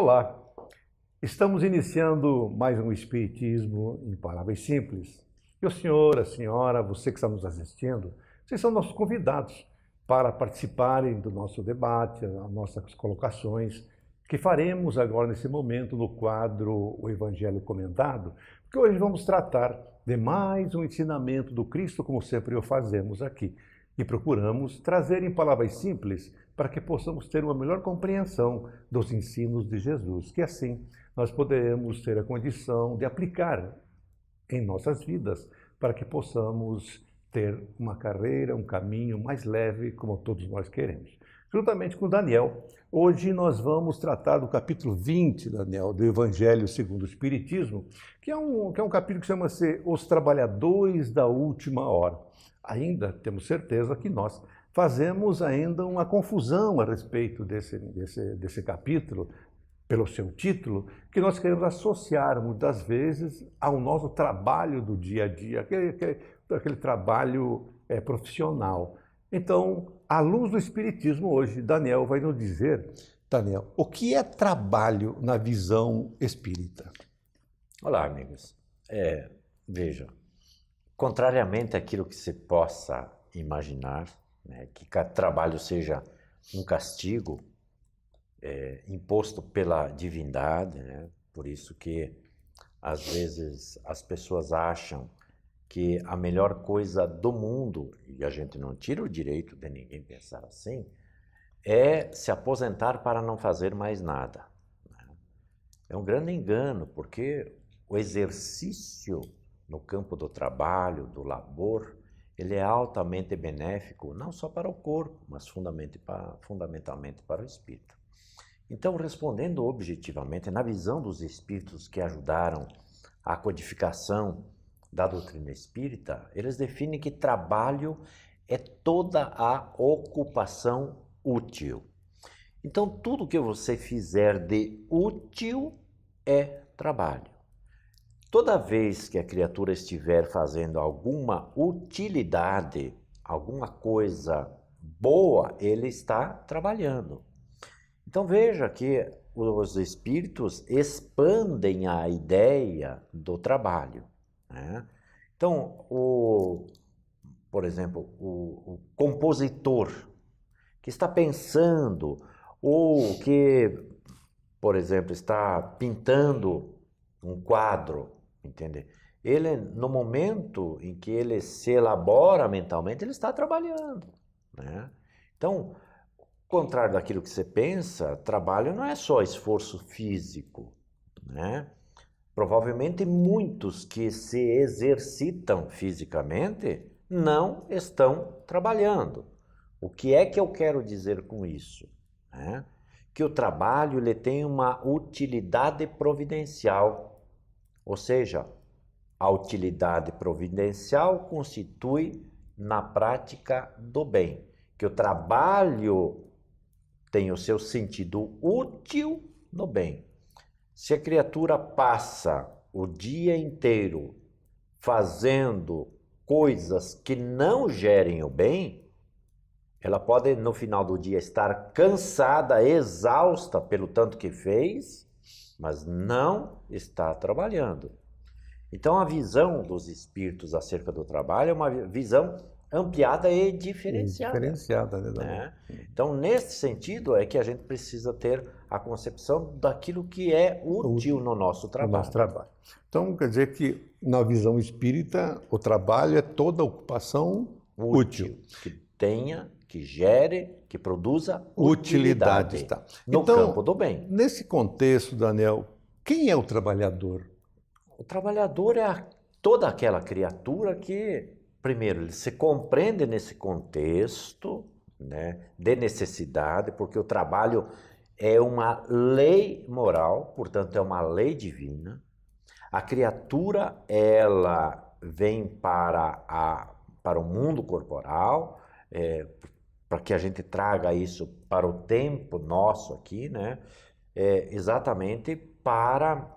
Olá, estamos iniciando mais um Espiritismo em Palavras Simples. E o senhor, a senhora, você que está nos assistindo, vocês são nossos convidados para participarem do nosso debate, as nossas colocações, que faremos agora nesse momento no quadro O Evangelho Comentado, porque hoje vamos tratar de mais um ensinamento do Cristo, como sempre o fazemos aqui. E procuramos trazer em palavras simples para que possamos ter uma melhor compreensão dos ensinos de Jesus, que assim nós poderemos ter a condição de aplicar em nossas vidas para que possamos ter uma carreira, um caminho mais leve, como todos nós queremos. Juntamente com Daniel, hoje nós vamos tratar do capítulo 20, Daniel, do Evangelho segundo o Espiritismo, que é um capítulo que chama-se Os Trabalhadores da Última Hora. Ainda temos certeza que nós fazemos ainda uma confusão a respeito desse capítulo, pelo seu título, que nós queremos associar muitas vezes ao nosso trabalho do dia a dia, aquele trabalho profissional. Então, à luz do Espiritismo hoje, Daniel vai nos dizer, Daniel, o que é trabalho na visão espírita? Olá, amigos. Veja, contrariamente àquilo que se possa imaginar, né, que trabalho seja um castigo imposto pela divindade, né, por isso que às vezes as pessoas acham que a melhor coisa do mundo, e a gente não tira o direito de ninguém pensar assim, é se aposentar para não fazer mais nada. É um grande engano, porque o exercício no campo do trabalho, do labor, ele é altamente benéfico, não só para o corpo, mas fundamentalmente para o espírito. Então, respondendo objetivamente, na visão dos espíritos que ajudaram a codificação da doutrina espírita, eles definem que trabalho é toda a ocupação útil. Então, tudo que você fizer de útil é trabalho. Toda vez que a criatura estiver fazendo alguma utilidade, alguma coisa boa, ele está trabalhando. Então veja que os espíritos expandem a ideia do trabalho, né? Então, por exemplo, o compositor que está pensando ou que, por exemplo, está pintando um quadro, entende? Ele, no momento em que ele se elabora mentalmente, ele está trabalhando, né? Então, contrário daquilo que você pensa, trabalho não é só esforço físico, né? Provavelmente muitos que se exercitam fisicamente não estão trabalhando. O que é que eu quero dizer com isso, né? Que o trabalho ele tem uma utilidade providencial, ou seja, a utilidade providencial constitui na prática do bem, que o trabalho tem o seu sentido útil no bem. Se a criatura passa o dia inteiro fazendo coisas que não gerem o bem, ela pode no final do dia estar cansada, exausta pelo tanto que fez, mas não está trabalhando. Então a visão dos espíritos acerca do trabalho é uma visão ampliada e diferenciada. Né? Então, nesse sentido, é que a gente precisa ter a concepção daquilo que é útil no nosso trabalho. Então, quer dizer que, na visão espírita, o trabalho é toda ocupação útil. Que tenha, que gere, que produza utilidade Tá. no campo do bem. Nesse contexto, Daniel, quem é o trabalhador? O trabalhador é toda aquela criatura que, primeiro, ele se compreende nesse contexto, né, de necessidade, porque o trabalho é uma lei moral, portanto é uma lei divina. A criatura, ela vem para o mundo corporal, para que a gente traga isso para o tempo nosso aqui, né, exatamente para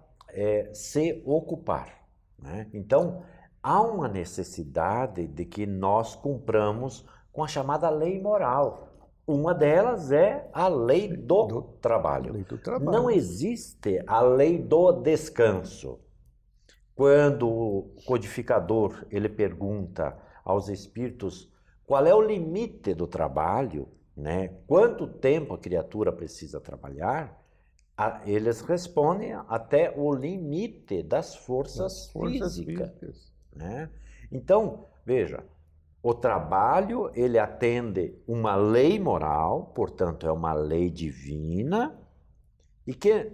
se ocupar, né? Então, há uma necessidade de que nós cumpramos com a chamada lei moral. Uma delas é a lei do Do trabalho. lei do trabalho. Não existe a lei do descanso. Quando o codificador ele pergunta aos espíritos qual é o limite do trabalho, né? Quanto tempo a criatura precisa trabalhar, eles respondem até o limite das forças físicas, né? Então, veja, o trabalho ele atende uma lei moral, portanto é uma lei divina, e que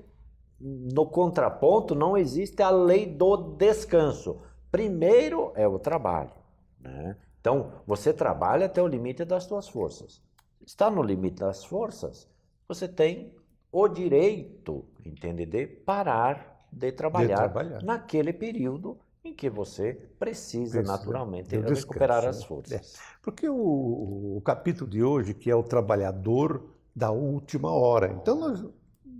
no contraponto não existe a lei do descanso. Primeiro é o trabalho, né? Então, você trabalha até o limite das suas forças. Está no limite das forças, você tem o direito, entende, de parar de trabalhar naquele período em que você precisa naturalmente recuperar as forças. Porque o capítulo de hoje, que é o trabalhador da última hora. Então,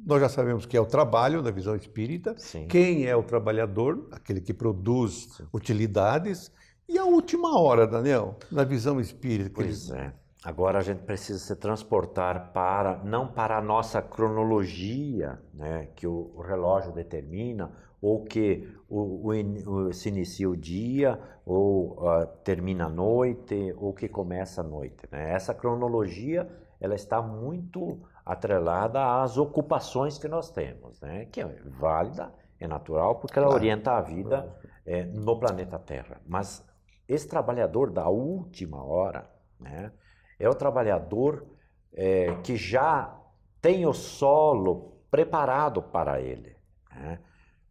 nós já sabemos que é o trabalho na visão espírita. Sim. Quem é o trabalhador? Aquele que produz utilidades. E a última hora, Daniel, na visão espírita. Pois é. Agora a gente precisa se transportar não para a nossa cronologia, né, que o relógio determina, ou que se inicia o dia, ou termina a noite, ou que começa a noite, né? Essa cronologia ela está muito atrelada às ocupações que nós temos, né? Que é válida, é natural, porque ela orienta a vida no planeta Terra. Mas esse trabalhador da última hora, né, é o trabalhador que já tem o solo preparado para ele, né?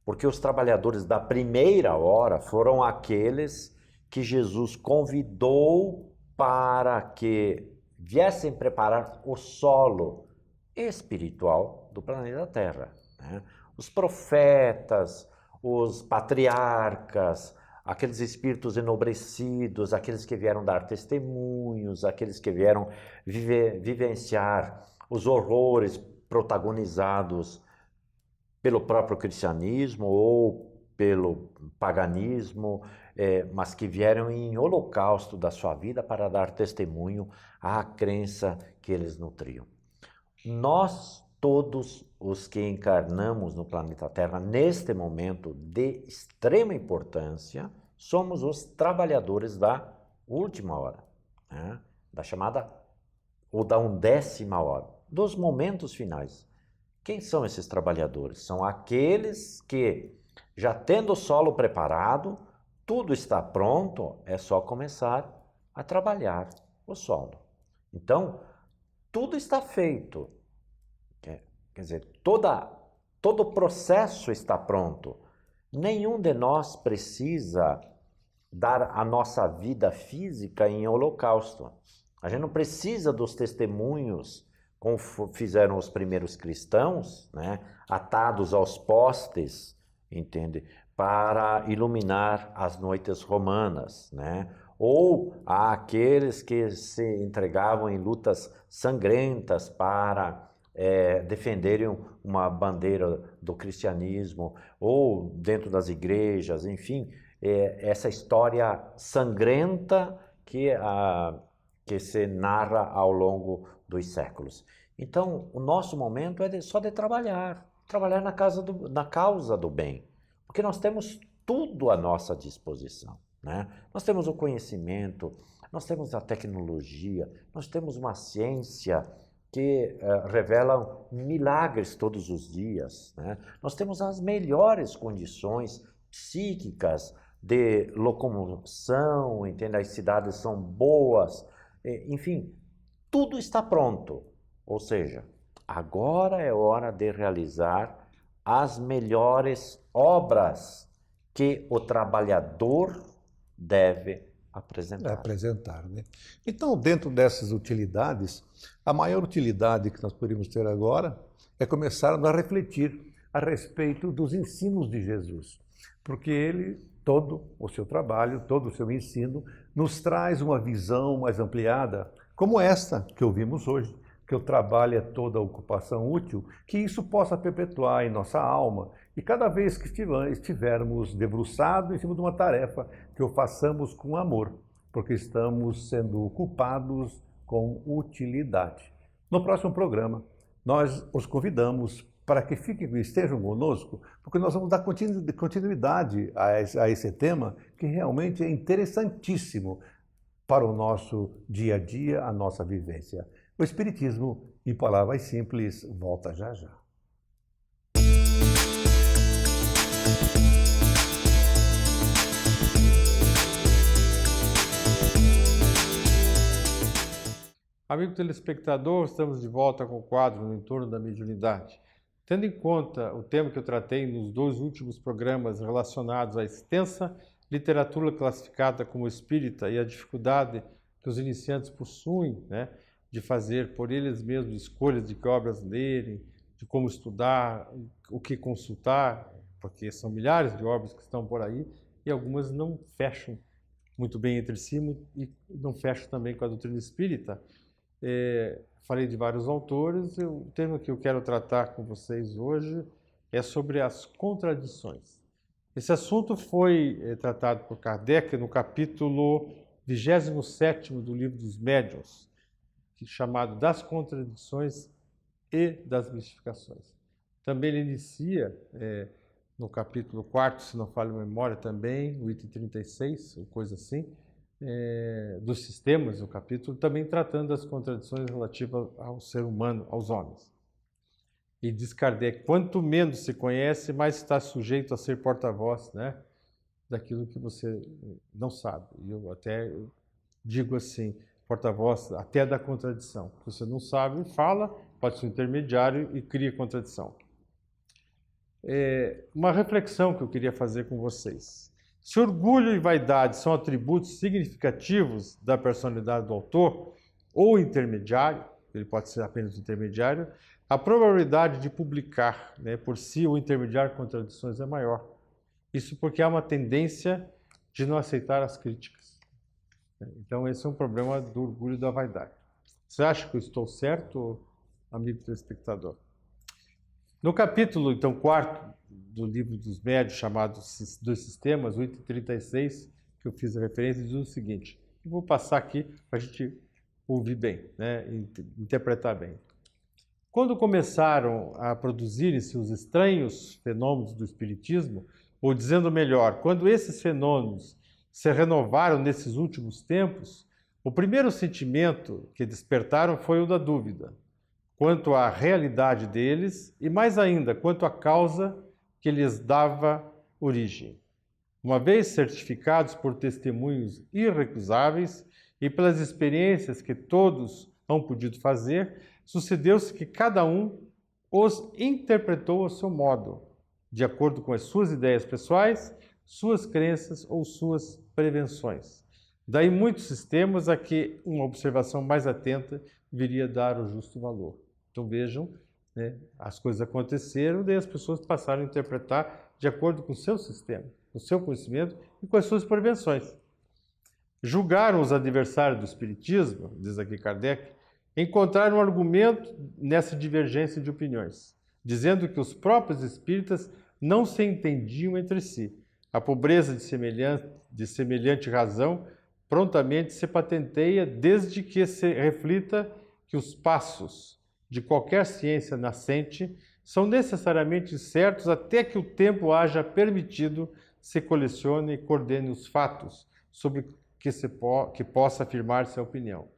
Porque os trabalhadores da primeira hora foram aqueles que Jesus convidou para que viessem preparar o solo espiritual do planeta Terra, né? Os profetas, os patriarcas, aqueles espíritos enobrecidos, aqueles que vieram dar testemunhos, aqueles que vieram vivenciar os horrores protagonizados pelo próprio cristianismo ou pelo paganismo, mas que vieram em holocausto da sua vida para dar testemunho à crença que eles nutriam. Nós, todos os que encarnamos no planeta Terra, neste momento de extrema importância, somos os trabalhadores da última hora, né? Da chamada, ou da 11ª hora, dos momentos finais. Quem são esses trabalhadores? São aqueles que, já tendo o solo preparado, tudo está pronto, é só começar a trabalhar o solo. Então, tudo está feito. Quer dizer, todo o processo está pronto. Nenhum de nós precisa dar a nossa vida física em holocausto. A gente não precisa dos testemunhos, como fizeram os primeiros cristãos, né, atados aos postes, entende? Para iluminar as noites romanas, né? Ou aqueles que se entregavam em lutas sangrentas para defenderem uma bandeira do cristianismo, ou dentro das igrejas, enfim, essa história sangrenta que se narra ao longo dos séculos. Então, o nosso momento é só de trabalhar na causa do bem, porque nós temos tudo à nossa disposição, né? Nós temos o conhecimento, nós temos a tecnologia, nós temos uma ciência que revela milagres todos os dias, né? Nós temos as melhores condições psíquicas de locomoção, entende? As cidades são boas, enfim, tudo está pronto. Ou seja, agora é hora de realizar as melhores obras que o trabalhador deve apresentar. Né? Então, dentro dessas utilidades, a maior utilidade que nós poderíamos ter agora é começarmos a refletir a respeito dos ensinos de Jesus, porque ele, todo o seu trabalho, todo o seu ensino, nos traz uma visão mais ampliada, como esta que ouvimos hoje, que o trabalho é toda ocupação útil, que isso possa perpetuar em nossa alma, e cada vez que estivermos debruçados em cima de uma tarefa, que o façamos com amor, porque estamos sendo ocupados com utilidade. No próximo programa, nós os convidamos para que estejam conosco, porque nós vamos dar continuidade a esse tema que realmente é interessantíssimo para o nosso dia a dia, a nossa vivência. O Espiritismo, em palavras simples, volta já já. Amigo telespectador, estamos de volta com o quadro No Entorno da Mediunidade. Tendo em conta o tema que eu tratei nos 2 últimos programas relacionados à extensa literatura classificada como espírita e a dificuldade que os iniciantes possuem, né, de fazer por eles mesmos escolhas de que obras lerem, de como estudar, o que consultar, porque são milhares de obras que estão por aí e algumas não fecham muito bem entre si e não fecham também com a doutrina espírita. Falei de vários autores, o tema que eu quero tratar com vocês hoje é sobre as contradições. Esse assunto foi tratado por Kardec no capítulo 27º do Livro dos Médiuns, chamado Das Contradições e das Mistificações. Também ele inicia, no capítulo 4º, se não falha a memória também, o item 36, ou coisa assim, dos sistemas, o capítulo, também tratando das contradições relativas ao ser humano, aos homens. E diz Kardec, quanto menos se conhece, mais está sujeito a ser porta-voz, né, daquilo que você não sabe. E eu até digo assim, porta-voz até da contradição. Se você não sabe, fala, pode ser um intermediário e cria contradição. Uma reflexão que eu queria fazer com vocês. Se orgulho e vaidade são atributos significativos da personalidade do autor, ou intermediário, ele pode ser apenas intermediário, a probabilidade de publicar, né, por si o intermediário contradições é maior. Isso porque há uma tendência de não aceitar as críticas. Então esse é um problema do orgulho e da vaidade. Você acha que eu estou certo, amigo telespectador? No capítulo, então, 4º do Livro dos Médiuns, chamado dos Sistemas, o item 36, que eu fiz a referência, diz o seguinte, eu vou passar aqui para a gente ouvir bem, né, interpretar bem. Quando começaram a produzirem-se os estranhos fenômenos do Espiritismo, ou dizendo melhor, quando esses fenômenos se renovaram nesses últimos tempos, o primeiro sentimento que despertaram foi o da dúvida, quanto à realidade deles e, mais ainda, quanto à causa que lhes dava origem. Uma vez certificados por testemunhos irrecusáveis e pelas experiências que todos hão podido fazer, sucedeu-se que cada um os interpretou a seu modo, de acordo com as suas ideias pessoais, suas crenças ou suas prevenções. Daí muitos sistemas a que uma observação mais atenta viria a dar o justo valor. Então vejam, né, as coisas aconteceram, daí as pessoas passaram a interpretar de acordo com o seu sistema, com o seu conhecimento e com as suas prevenções. Julgaram os adversários do Espiritismo, diz aqui Kardec, encontraram um argumento nessa divergência de opiniões, dizendo que os próprios espíritas não se entendiam entre si. A pobreza de semelhante razão prontamente se patenteia desde que se reflita que os passos de qualquer ciência nascente são necessariamente certos até que o tempo haja permitido se colecione e coordene os fatos sobre que possa afirmar-se a opinião.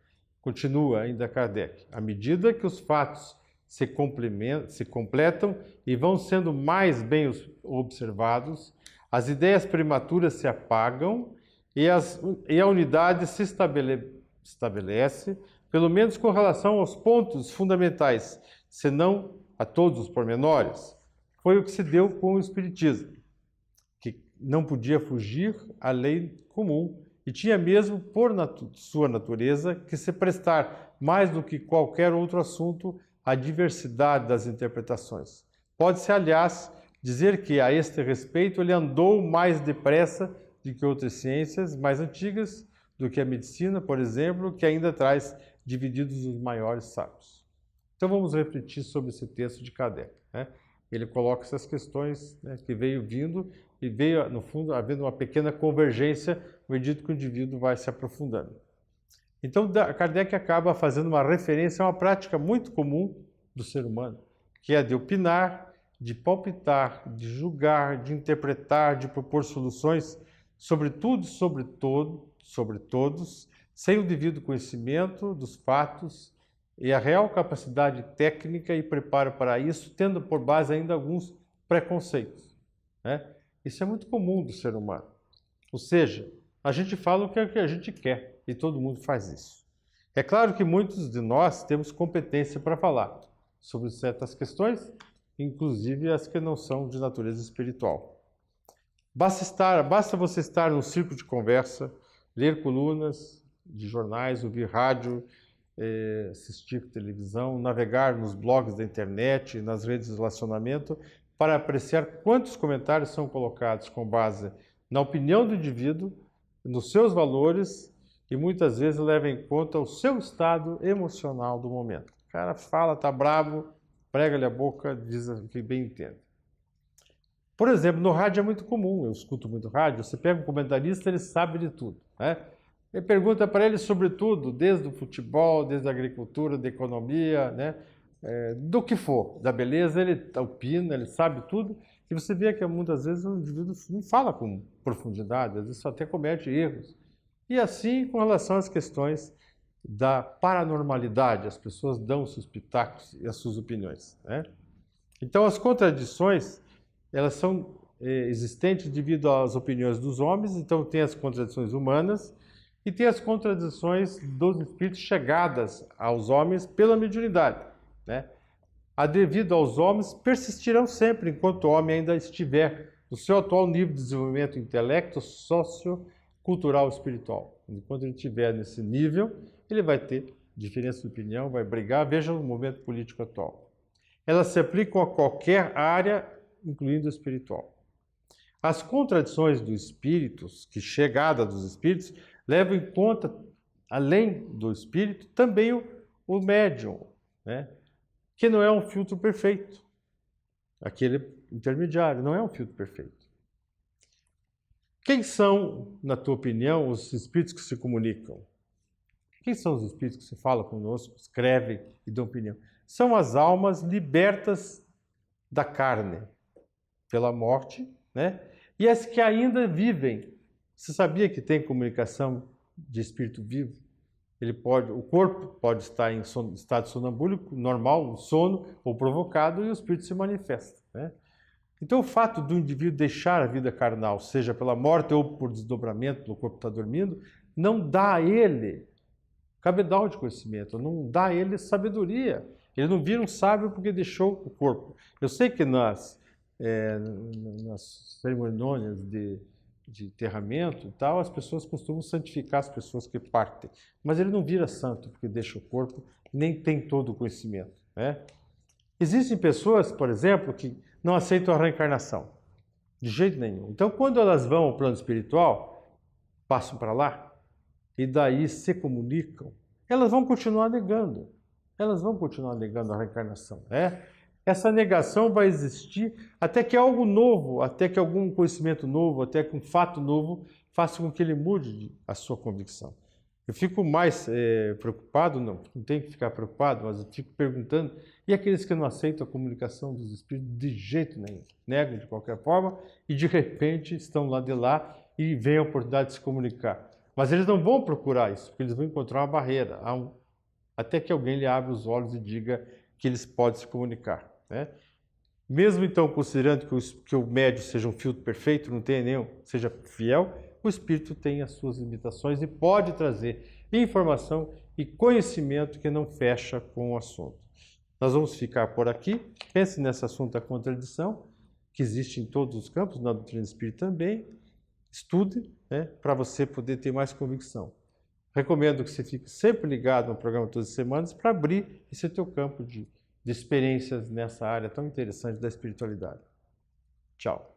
Continua ainda Kardec. À medida que os fatos se completam e vão sendo mais bem observados, as ideias prematuras se apagam e a unidade se estabelece, pelo menos com relação aos pontos fundamentais, senão a todos os pormenores. Foi o que se deu com o Espiritismo, que não podia fugir à lei comum e tinha mesmo, por sua natureza, que se prestar mais do que qualquer outro assunto à diversidade das interpretações. Pode-se, aliás, dizer que, a este respeito, ele andou mais depressa do que outras ciências mais antigas, do que a medicina, por exemplo, que ainda traz divididos os maiores sábios. Então vamos refletir sobre esse texto de Kardec, né? Ele coloca essas questões, né, que veio vindo e veio, no fundo, havendo uma pequena convergência à medida que o indivíduo vai se aprofundando. Então, Kardec acaba fazendo uma referência a uma prática muito comum do ser humano, que é a de opinar, de palpitar, de julgar, de interpretar, de propor soluções sobre tudo, sobre todos, sem o devido conhecimento dos fatos e a real capacidade técnica e preparo para isso, tendo por base ainda alguns preconceitos, né? Isso é muito comum do ser humano. Ou seja, a gente fala o que a gente quer e todo mundo faz isso. É claro que muitos de nós temos competência para falar sobre certas questões, inclusive as que não são de natureza espiritual. Basta você estar num círculo de conversa, ler colunas de jornais, ouvir rádio, assistir televisão, navegar nos blogs da internet, nas redes de relacionamento, para apreciar quantos comentários são colocados com base na opinião do indivíduo, nos seus valores e muitas vezes leva em conta o seu estado emocional do momento. O cara fala, tá bravo, prega-lhe a boca, diz o que bem entende. Por exemplo, no rádio é muito comum, eu escuto muito rádio, você pega um comentarista, ele sabe de tudo, né? Ele pergunta para ele sobre tudo, desde o futebol, desde a agricultura, da economia, né? Do que for, da beleza, ele opina, ele sabe tudo, e você vê que muitas vezes o indivíduo não fala com profundidade, às vezes só até comete erros. E assim, com relação às questões da paranormalidade, as pessoas dão seus pitacos e as suas opiniões, né? Então, as contradições, elas são existentes devido às opiniões dos homens, então tem as contradições humanas e tem as contradições dos espíritos chegadas aos homens pela mediunidade, né? A devido aos homens persistirão sempre enquanto o homem ainda estiver no seu atual nível de desenvolvimento intelecto, sociocultural, espiritual. Enquanto ele estiver nesse nível, ele vai ter diferença de opinião, vai brigar. Veja o momento político atual. Elas se aplicam a qualquer área, incluindo o espiritual. As contradições dos espíritos, que chegada dos espíritos, levam em conta, além do espírito, também o médium, né? Que não é um filtro perfeito. Aquele intermediário não é um filtro perfeito. Quem são, na tua opinião, os espíritos que se comunicam? Quem são os espíritos que se falam conosco, escrevem e dão opinião? São as almas libertas da carne pela morte, né? E as que ainda vivem. Você sabia que tem comunicação de espírito vivo? O corpo pode estar em estado sonambúlico, normal, sono ou provocado, e o espírito se manifesta, né? Então, o fato do indivíduo deixar a vida carnal, seja pela morte ou por desdobramento, o corpo está dormindo, não dá a ele cabedal de conhecimento, não dá a ele sabedoria. Ele não vira um sábio porque deixou o corpo. Eu sei que nas cerimônias de enterramento e tal, as pessoas costumam santificar as pessoas que partem. Mas ele não vira santo porque deixa o corpo, nem tem todo o conhecimento, né? Existem pessoas, por exemplo, que não aceitam a reencarnação, de jeito nenhum. Então, quando elas vão ao plano espiritual, passam para lá, e daí se comunicam, elas vão continuar negando. Elas vão continuar negando a reencarnação, né? Essa negação vai existir até que algo novo, até que algum conhecimento novo, até que um fato novo faça com que ele mude a sua convicção. Eu fico mais preocupado, não tenho que ficar preocupado, mas eu fico perguntando, e aqueles que não aceitam a comunicação dos espíritos de jeito nenhum, negam de qualquer forma e de repente estão lá de lá e vêm a oportunidade de se comunicar. Mas eles não vão procurar isso, porque eles vão encontrar uma barreira, até que alguém lhe abra os olhos e diga que eles podem se comunicar, né? Mesmo então, considerando que o médium seja um filtro perfeito, não tenha nenhum, seja fiel, o espírito tem as suas limitações e pode trazer informação e conhecimento que não fecha com o assunto. Nós vamos ficar por aqui. Pense nesse assunto da contradição, que existe em todos os campos, na doutrina espírita também. Estude, né, para você poder ter mais convicção. Recomendo que você fique sempre ligado no programa todas as semanas para abrir esse teu campo de experiências nessa área tão interessante da espiritualidade. Tchau.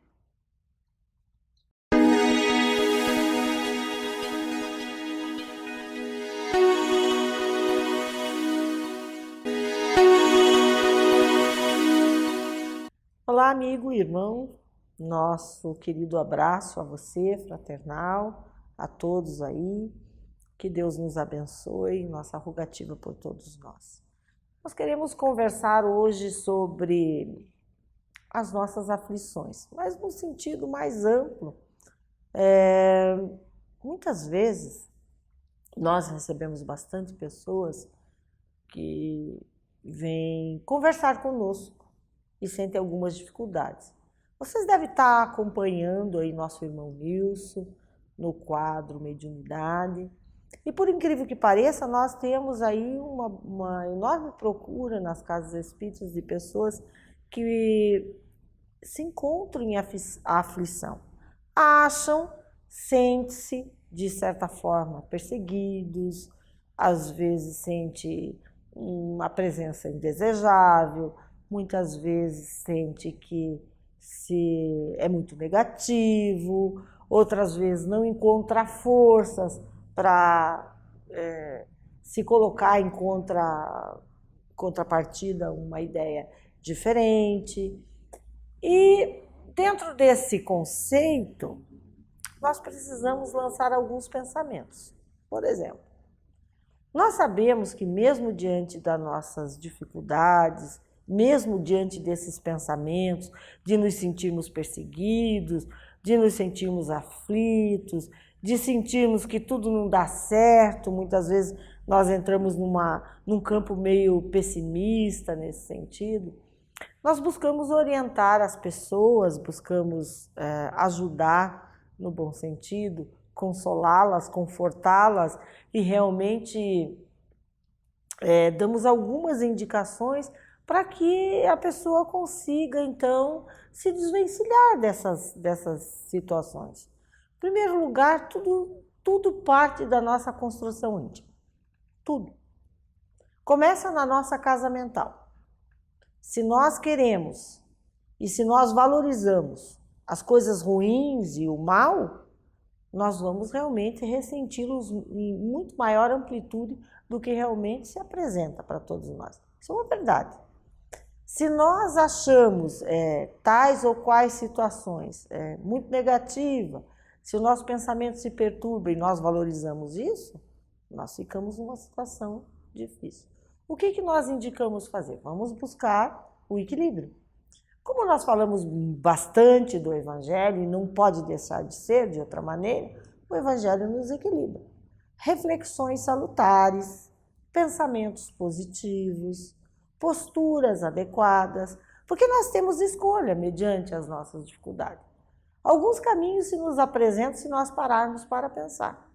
Olá, amigo e irmão. Nosso querido abraço a você, fraternal, a todos aí. Que Deus nos abençoe, nossa rogativa por todos nós. Nós queremos conversar hoje sobre as nossas aflições, mas num sentido mais amplo. Muitas vezes nós recebemos bastante pessoas que vêm conversar conosco e sentem algumas dificuldades. Vocês devem estar acompanhando aí nosso irmão Nilson no quadro Mediunidade. E por incrível que pareça, nós temos aí uma enorme procura nas casas espíritas de pessoas que se encontram em aflição. Acham, sentem-se, de certa forma, perseguidos, às vezes sente uma presença indesejável, muitas vezes sente que é muito negativo, outras vezes não encontra forças para se colocar em contrapartida uma ideia diferente. E dentro desse conceito, nós precisamos lançar alguns pensamentos. Por exemplo, nós sabemos que mesmo diante das nossas dificuldades, mesmo diante desses pensamentos, de nos sentirmos perseguidos, de nos sentirmos aflitos, de sentirmos que tudo não dá certo, muitas vezes nós entramos num campo meio pessimista nesse sentido. Nós buscamos orientar as pessoas, buscamos ajudar no bom sentido, consolá-las, confortá-las e realmente damos algumas indicações para que a pessoa consiga, então, se desvencilhar dessas situações. Em primeiro lugar, tudo parte da nossa construção íntima. Tudo. Começa na nossa casa mental. Se nós queremos e se nós valorizamos as coisas ruins e o mal, nós vamos realmente ressenti-los em muito maior amplitude do que realmente se apresenta para todos nós. Isso é uma verdade. Se nós achamos tais ou quais situações muito negativas, se o nosso pensamento se perturba e nós valorizamos isso, nós ficamos numa situação difícil. O que nós indicamos fazer? Vamos buscar o equilíbrio. Como nós falamos bastante do Evangelho, e não pode deixar de ser de outra maneira, o Evangelho nos equilibra. Reflexões salutares, pensamentos positivos, posturas adequadas, porque nós temos escolha mediante as nossas dificuldades. Alguns caminhos se nos apresentam se nós pararmos para pensar.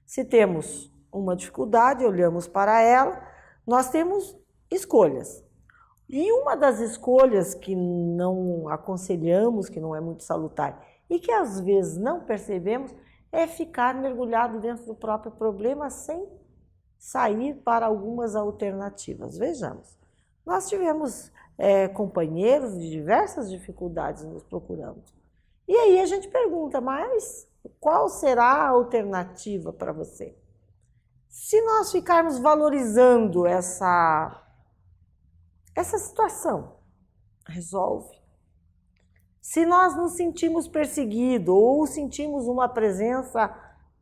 Se temos uma dificuldade, olhamos para ela, nós temos escolhas. E uma das escolhas que não aconselhamos, que não é muito salutar e que às vezes não percebemos, é ficar mergulhado dentro do próprio problema sem sair para algumas alternativas. Vejamos, nós tivemos companheiros de diversas dificuldades nos procurando. E aí a gente pergunta, mas qual será a alternativa para você? Se nós ficarmos valorizando essa situação, resolve. Se nós nos sentimos perseguidos ou sentimos uma presença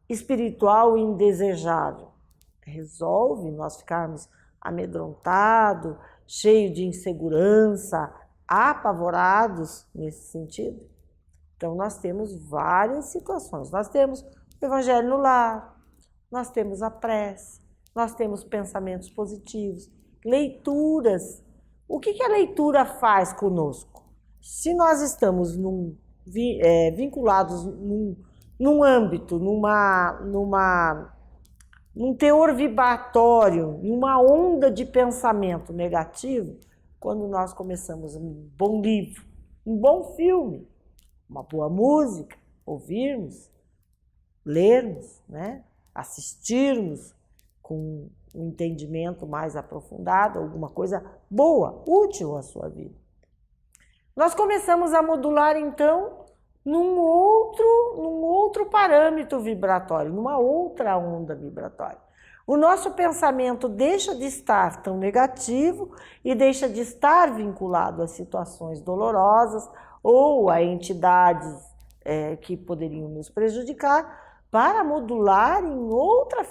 espiritual indesejável, resolve nós ficarmos amedrontados, cheios de insegurança, apavorados nesse sentido. Então, nós temos várias situações. Nós temos o Evangelho no lar, nós temos a prece, nós temos pensamentos positivos, leituras. O que a leitura faz conosco? Se nós estamos vinculados num âmbito, num teor vibratório, numa onda de pensamento negativo, quando nós começamos um bom livro, um bom filme, uma boa música, ouvirmos, lermos, assistirmos com um entendimento mais aprofundado, alguma coisa boa, útil à sua vida. Nós começamos a modular, então, num outro parâmetro vibratório, numa outra onda vibratória. O nosso pensamento deixa de estar tão negativo e deixa de estar vinculado a situações dolorosas ou a entidades que poderiam nos prejudicar, para modular em outra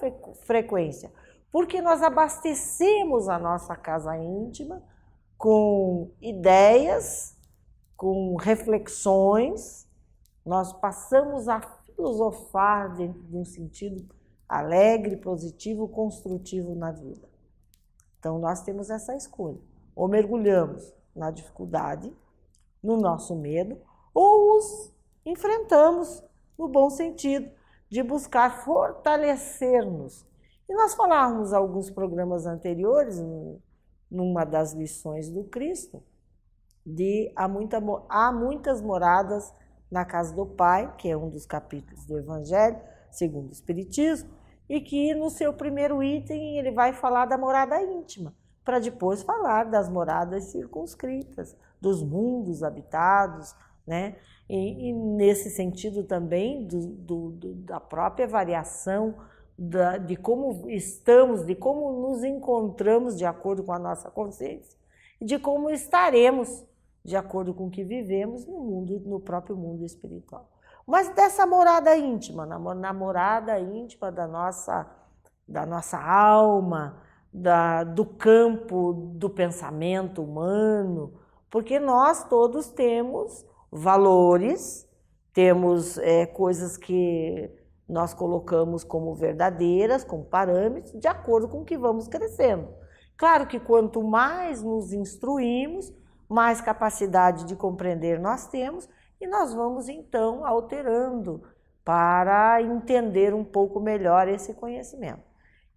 frequência, porque nós abastecemos a nossa casa íntima com ideias, com reflexões, nós passamos a filosofar dentro de um sentido alegre, positivo, construtivo na vida. Então, nós temos essa escolha. Ou mergulhamos na dificuldade, no nosso medo, ou os enfrentamos no bom sentido, de buscar fortalecer-nos. E nós falávamos alguns programas anteriores, numa das lições do Cristo, de há muitas moradas na casa do Pai, que é um dos capítulos do Evangelho, segundo o Espiritismo, e que no seu primeiro item ele vai falar da morada íntima, para depois falar das moradas circunscritas, dos mundos habitados, né? E nesse sentido também da própria variação de como estamos, de como nos encontramos de acordo com a nossa consciência e de como estaremos de acordo com o que vivemos no próprio mundo espiritual. Mas dessa morada íntima, na morada íntima da nossa alma, do campo do pensamento humano, porque nós todos temos valores, temos coisas que nós colocamos como verdadeiras, como parâmetros, de acordo com o que vamos crescendo. Claro que quanto mais nos instruímos, mais capacidade de compreender nós temos, e nós vamos então alterando para entender um pouco melhor esse conhecimento.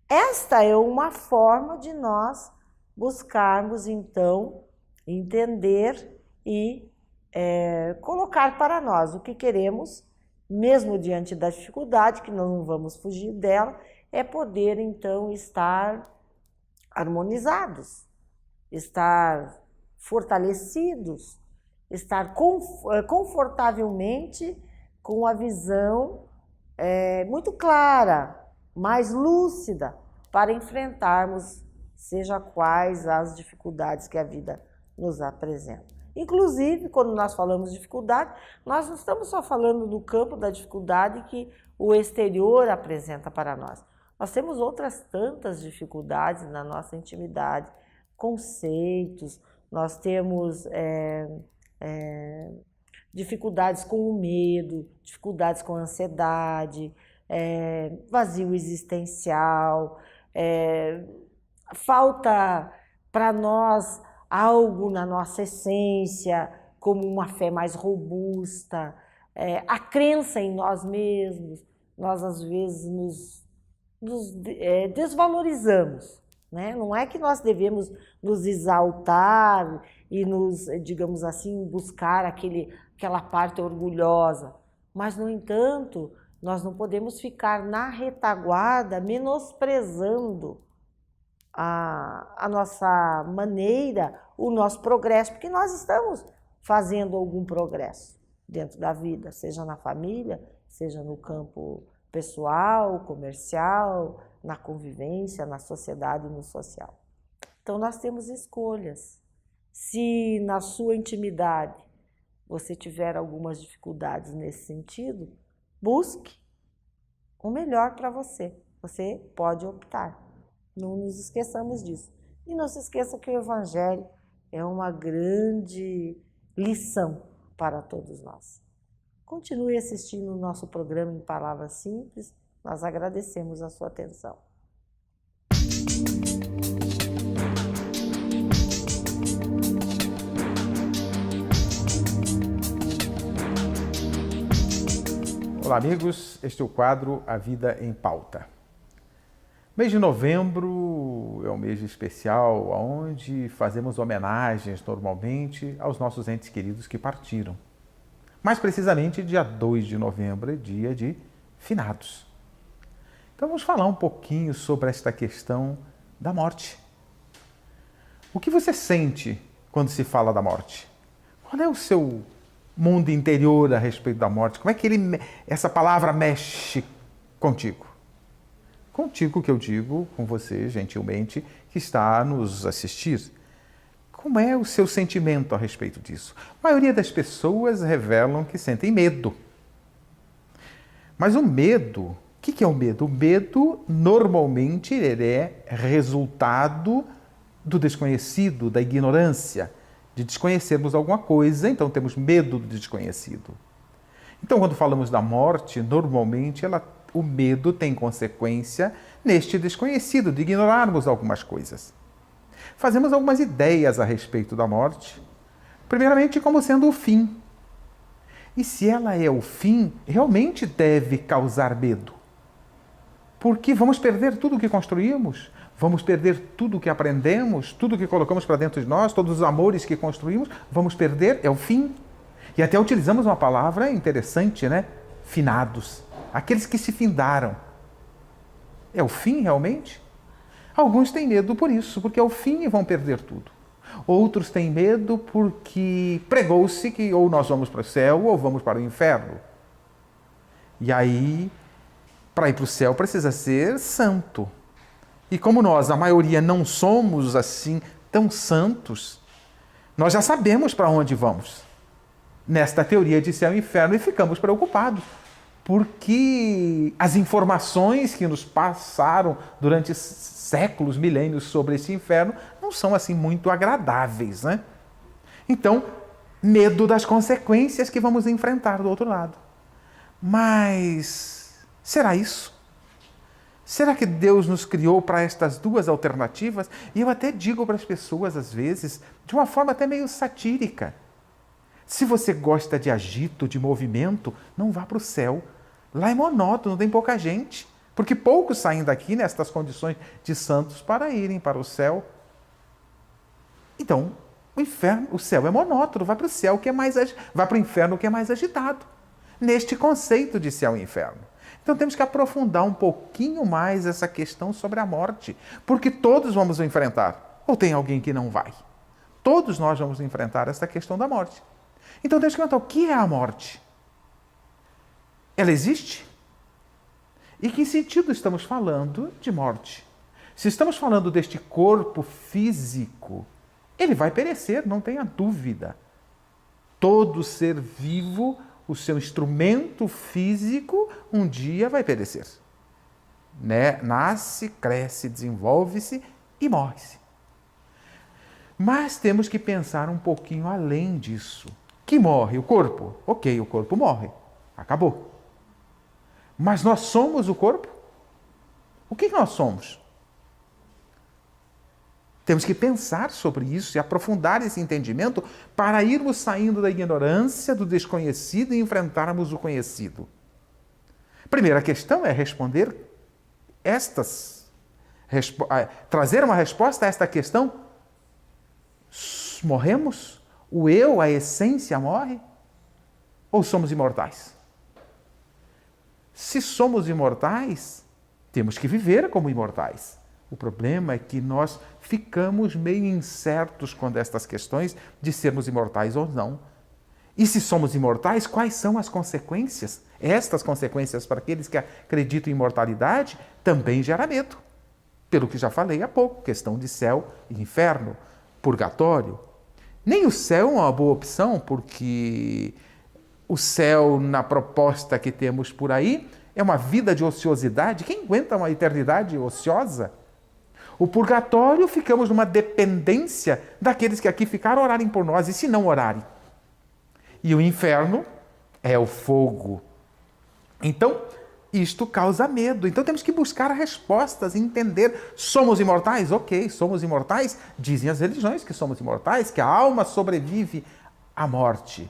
Esta é uma forma de nós buscarmos então entender e colocar para nós o que queremos, mesmo diante da dificuldade, que nós não vamos fugir dela, é poder então estar harmonizados, estar fortalecidos, estar confortavelmente com a visão muito clara, mais lúcida, para enfrentarmos seja quais as dificuldades que a vida nos apresenta. Inclusive, quando nós falamos de dificuldade, nós não estamos só falando do campo da dificuldade que o exterior apresenta para nós. Nós temos outras tantas dificuldades na nossa intimidade, conceitos, nós temos dificuldades com o medo, dificuldades com a ansiedade, vazio existencial, falta para nós algo na nossa essência, como uma fé mais robusta, a crença em nós mesmos. Nós, às vezes, nos desvalorizamos, né? Não é que nós devemos nos exaltar e nos, digamos assim, buscar aquela parte orgulhosa, mas, no entanto, nós não podemos ficar na retaguarda menosprezando a nossa maneira, o nosso progresso, porque nós estamos fazendo algum progresso dentro da vida, seja na família, seja no campo pessoal, comercial, na convivência, na sociedade e no social. Então, nós temos escolhas. Se na sua intimidade você tiver algumas dificuldades nesse sentido, busque o melhor para você. Você pode optar. Não nos esqueçamos disso. E não se esqueça que o Evangelho é uma grande lição para todos nós. Continue assistindo o nosso programa em Palavras Simples. Nós agradecemos a sua atenção. Olá, amigos. Este é o quadro A Vida em Pauta. Mês de novembro é um mês especial onde fazemos homenagens normalmente aos nossos entes queridos que partiram. Mais precisamente, dia 2 de novembro é dia de finados. Então vamos falar um pouquinho sobre esta questão da morte. O que você sente quando se fala da morte? Qual é o seu mundo interior a respeito da morte? Como é que essa palavra mexe contigo? Contigo que eu digo, com você, gentilmente, que está a nos assistir. Como é o seu sentimento a respeito disso? A maioria das pessoas revelam que sentem medo. Mas o medo, o que é o medo? O medo, normalmente, ele é resultado do desconhecido, da ignorância, de desconhecermos alguma coisa, então temos medo do desconhecido. Então, quando falamos da morte, normalmente o medo tem consequência neste desconhecido, de ignorarmos algumas coisas. Fazemos algumas ideias a respeito da morte, primeiramente como sendo o fim. E se ela é o fim, realmente deve causar medo. Porque vamos perder tudo o que construímos, vamos perder tudo o que aprendemos, tudo o que colocamos para dentro de nós, todos os amores que construímos, vamos perder, é o fim. E até utilizamos uma palavra interessante, né? Finados. Aqueles que se findaram. É o fim, realmente? Alguns têm medo por isso, porque é o fim e vão perder tudo. Outros têm medo porque pregou-se que ou nós vamos para o céu ou vamos para o inferno. E aí, para ir para o céu precisa ser santo. E como nós, a maioria, não somos assim tão santos, nós já sabemos para onde vamos. Nesta teoria de céu e inferno, e ficamos preocupados, porque as informações que nos passaram durante séculos, milênios sobre esse inferno não são assim muito agradáveis, né? Então, medo das consequências que vamos enfrentar do outro lado. Mas será isso? Será que Deus nos criou para estas duas alternativas? E eu até digo para as pessoas, às vezes, de uma forma até meio satírica: se você gosta de agito, de movimento, não vá para o céu. Lá é monótono, tem pouca gente. Porque poucos saem daqui nestas condições de santos para irem para o céu. Então, o céu é monótono, vai para o céu que é mais vai para o inferno que é mais agitado. Neste conceito de céu e inferno. Então temos que aprofundar um pouquinho mais essa questão sobre a morte, porque todos vamos enfrentar. Ou tem alguém que não vai? Todos nós vamos enfrentar essa questão da morte. Então temos que perguntar: o que é a morte? Ela existe? E que sentido estamos falando de morte? Se estamos falando deste corpo físico, ele vai perecer, não tenha dúvida. Todo ser vivo, o seu instrumento físico, um dia vai perecer. Né? Nasce, cresce, desenvolve-se e morre-se. Mas temos que pensar um pouquinho além disso. Que morre? O corpo? Ok, o corpo morre. Acabou. Mas nós somos o corpo? O que nós somos? Temos que pensar sobre isso e aprofundar esse entendimento para irmos saindo da ignorância, do desconhecido e enfrentarmos o conhecido. Primeira questão é responder trazer uma resposta a esta questão. Morremos? O eu, a essência, morre? Ou somos imortais? Se somos imortais, temos que viver como imortais. O problema é que nós ficamos meio incertos quando estas questões de sermos imortais ou não. E se somos imortais, quais são as consequências? Estas consequências para aqueles que acreditam em imortalidade também gera medo. Pelo que já falei há pouco, questão de céu e inferno, purgatório. Nem o céu é uma boa opção, porque o céu, na proposta que temos por aí, é uma vida de ociosidade. Quem aguenta uma eternidade ociosa? O purgatório, ficamos numa dependência daqueles que aqui ficaram orarem por nós, e se não orarem? E o inferno é o fogo. Então, isto causa medo. Então temos que buscar respostas, entender. Somos imortais? Ok, somos imortais. Dizem as religiões que somos imortais, que a alma sobrevive à morte.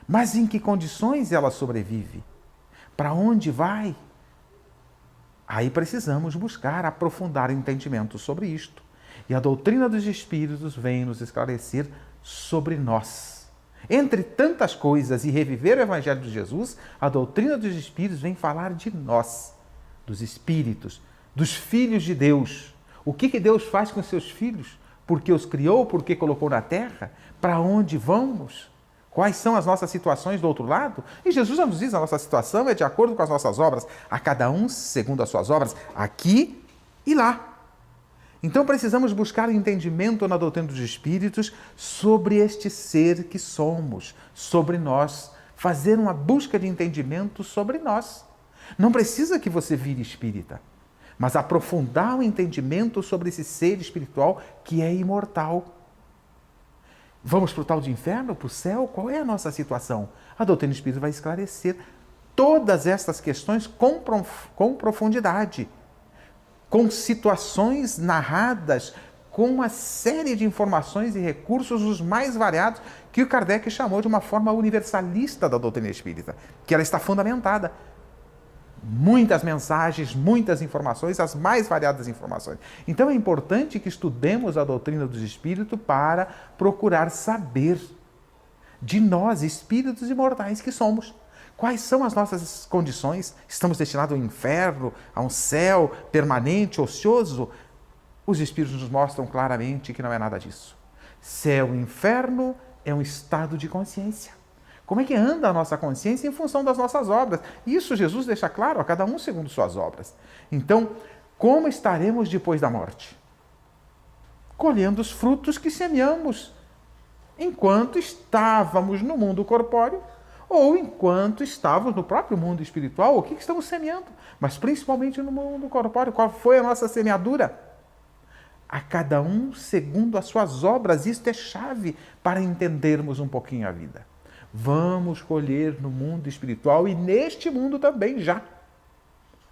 Mas em que condições ela sobrevive? Para onde vai? Aí precisamos buscar, aprofundar entendimento sobre isto. E a doutrina dos Espíritos vem nos esclarecer sobre nós. Entre tantas coisas, e reviver o Evangelho de Jesus, a doutrina dos Espíritos vem falar de nós, dos Espíritos, dos filhos de Deus. O que Deus faz com seus filhos? Por que os criou? Por que colocou na terra? Para onde vamos? Quais são as nossas situações do outro lado? E Jesus já nos diz: a nossa situação é de acordo com as nossas obras, a cada um segundo as suas obras, aqui e lá. Então precisamos buscar entendimento na doutrina dos Espíritos sobre este ser que somos, sobre nós, fazer uma busca de entendimento sobre nós. Não precisa que você vire espírita, mas aprofundar o entendimento sobre esse ser espiritual que é imortal. Vamos para o tal de inferno, para o céu? Qual é a nossa situação? A doutrina espírita vai esclarecer todas estas questões com profundidade, com situações narradas, com uma série de informações e recursos os mais variados que o Kardec chamou de uma forma universalista da doutrina espírita, que ela está fundamentada. Muitas mensagens, muitas informações, as mais variadas informações. Então é importante que estudemos a doutrina dos espíritos para procurar saber de nós, espíritos imortais que somos. Quais são as nossas condições? Estamos destinados ao inferno, a um céu permanente, ocioso? Os espíritos nos mostram claramente que não é nada disso. Céu e inferno é um estado de consciência. Como é que anda a nossa consciência em função das nossas obras? Isso Jesus deixa claro, a cada um segundo suas obras. Então, como estaremos depois da morte? Colhendo os frutos que semeamos enquanto estávamos no mundo corpóreo ou enquanto estávamos no próprio mundo espiritual. O que estamos semeando? Mas principalmente no mundo corpóreo. Qual foi a nossa semeadura? A cada um segundo as suas obras. Isto é chave para entendermos um pouquinho a vida. Vamos colher no mundo espiritual e neste mundo também já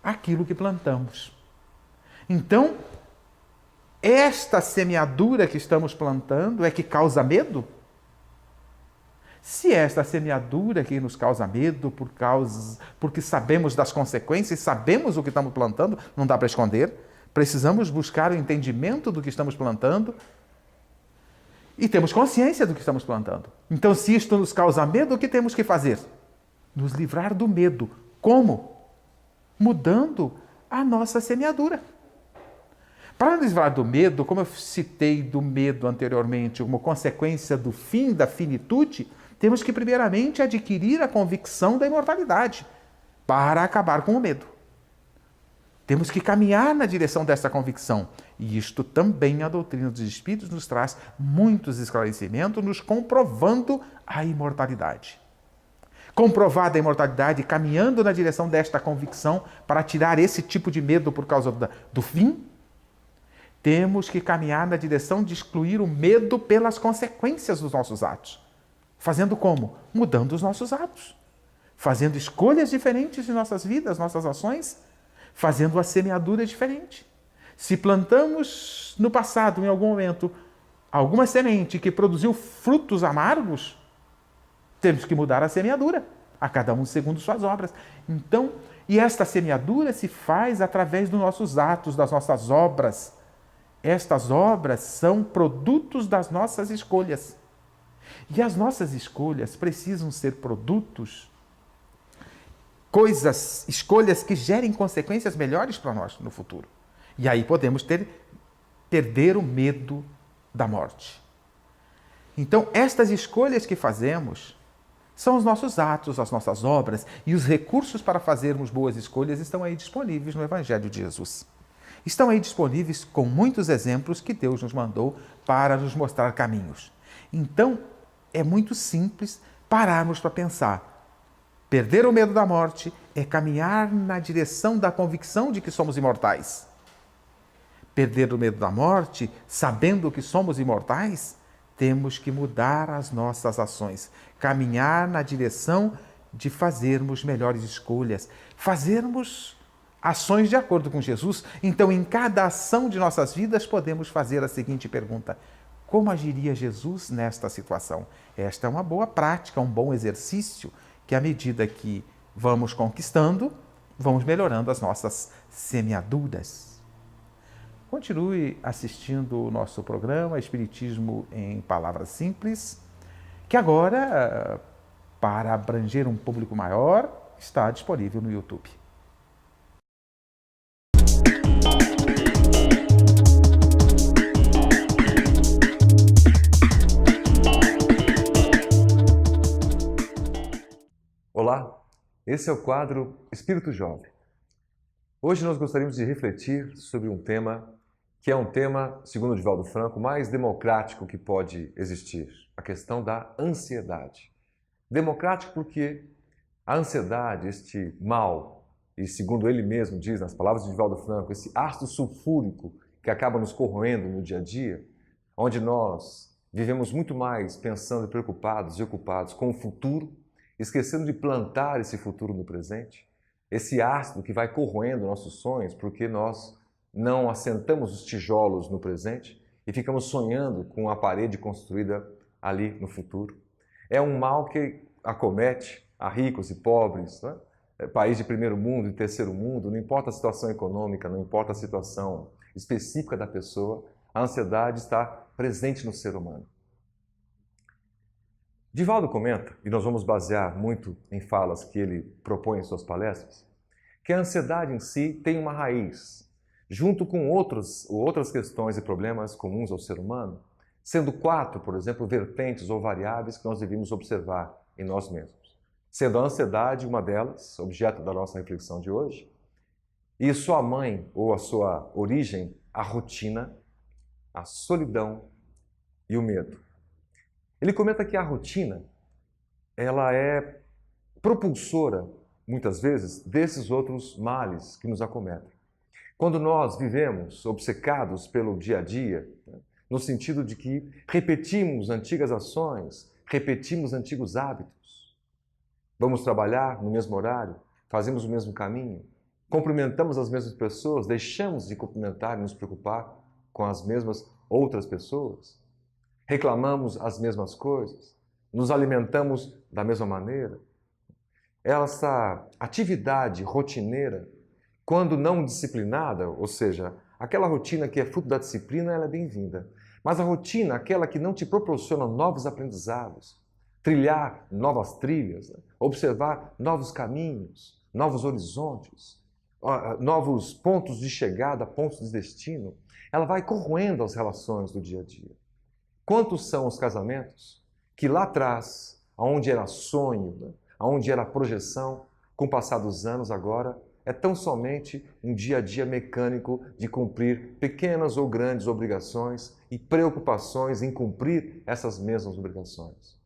aquilo que plantamos. Então, esta semeadura que estamos plantando é que causa medo? Se esta semeadura que nos causa medo porque sabemos das consequências, sabemos o que estamos plantando, não dá para esconder, precisamos buscar o entendimento do que estamos plantando e temos consciência do que estamos plantando. Então, se isto nos causa medo, o que temos que fazer? Nos livrar do medo. Como? Mudando a nossa semeadura. Para nos livrar do medo, como eu citei do medo anteriormente, como consequência do fim da finitude, temos que primeiramente adquirir a convicção da imortalidade para acabar com o medo. Temos que caminhar na direção dessa convicção. E isto também a doutrina dos Espíritos nos traz muitos esclarecimentos, nos comprovando a imortalidade. Comprovada a imortalidade, caminhando na direção desta convicção para tirar esse tipo de medo por causa do fim, temos que caminhar na direção de excluir o medo pelas consequências dos nossos atos. Fazendo como? Mudando os nossos atos. Fazendo escolhas diferentes em nossas vidas, nossas ações, fazendo a semeadura diferente. Se plantamos no passado, em algum momento, alguma semente que produziu frutos amargos, temos que mudar a semeadura, a cada um segundo suas obras. Então, e esta semeadura se faz através dos nossos atos, das nossas obras. Estas obras são produtos das nossas escolhas. E as nossas escolhas precisam ser produtos, escolhas que gerem consequências melhores para nós no futuro. E aí podemos perder o medo da morte. Então, estas escolhas que fazemos são os nossos atos, as nossas obras, e os recursos para fazermos boas escolhas estão aí disponíveis no Evangelho de Jesus. Estão aí disponíveis com muitos exemplos que Deus nos mandou para nos mostrar caminhos. Então, é muito simples pararmos para pensar. Perder o medo da morte é caminhar na direção da convicção de que somos imortais. Perder o medo da morte, sabendo que somos imortais, temos que mudar as nossas ações, caminhar na direção de fazermos melhores escolhas, fazermos ações de acordo com Jesus. Então, em cada ação de nossas vidas, podemos fazer a seguinte pergunta: como agiria Jesus nesta situação? Esta é uma boa prática, um bom exercício, que à medida que vamos conquistando, vamos melhorando as nossas semeaduras. Continue assistindo o nosso programa Espiritismo em Palavras Simples, que agora, para abranger um público maior, está disponível no YouTube. Olá, esse é o quadro Espírito Jovem. Hoje nós gostaríamos de refletir sobre um tema que é um tema, segundo o Divaldo Franco, mais democrático que pode existir, a questão da ansiedade. Democrático porque a ansiedade, este mal e segundo ele mesmo diz, nas palavras de Divaldo Franco, esse ácido sulfúrico que acaba nos corroendo no dia a dia, onde nós vivemos muito mais pensando preocupados e ocupados com o futuro, esquecendo de plantar esse futuro no presente, esse ácido que vai corroendo nossos sonhos porque nós não assentamos os tijolos no presente e ficamos sonhando com a parede construída ali no futuro. É um mal que acomete a ricos e pobres, né? País de primeiro mundo e terceiro mundo, não importa a situação econômica, não importa a situação específica da pessoa, a ansiedade está presente no ser humano. Divaldo comenta, e nós vamos basear muito em falas que ele propõe em suas palestras, que a ansiedade em si tem uma raiz, junto com outras questões e problemas comuns ao ser humano, sendo 4, por exemplo, vertentes ou variáveis que nós devemos observar em nós mesmos. Sendo a ansiedade uma delas, objeto da nossa reflexão de hoje, e sua mãe ou a sua origem, a rotina, a solidão e o medo. Ele comenta que a rotina, ela é propulsora, muitas vezes, desses outros males que nos acometem. Quando nós vivemos obcecados pelo dia a dia, no sentido de que repetimos antigas ações, repetimos antigos hábitos, vamos trabalhar no mesmo horário, fazemos o mesmo caminho, cumprimentamos as mesmas pessoas, deixamos de cumprimentar e nos preocupar com as mesmas outras pessoas, reclamamos as mesmas coisas, nos alimentamos da mesma maneira. Essa atividade rotineira, quando não disciplinada, ou seja, aquela rotina que é fruto da disciplina, ela é bem-vinda. Mas a rotina, aquela que não te proporciona novos aprendizados, trilhar novas trilhas, observar novos caminhos, novos horizontes, novos pontos de chegada, pontos de destino, ela vai corroendo as relações do dia a dia. Quantos são os casamentos que lá atrás, onde era sonho, onde era projeção, com o passar dos anos agora, é tão somente um dia a dia mecânico de cumprir pequenas ou grandes obrigações e preocupações em cumprir essas mesmas obrigações.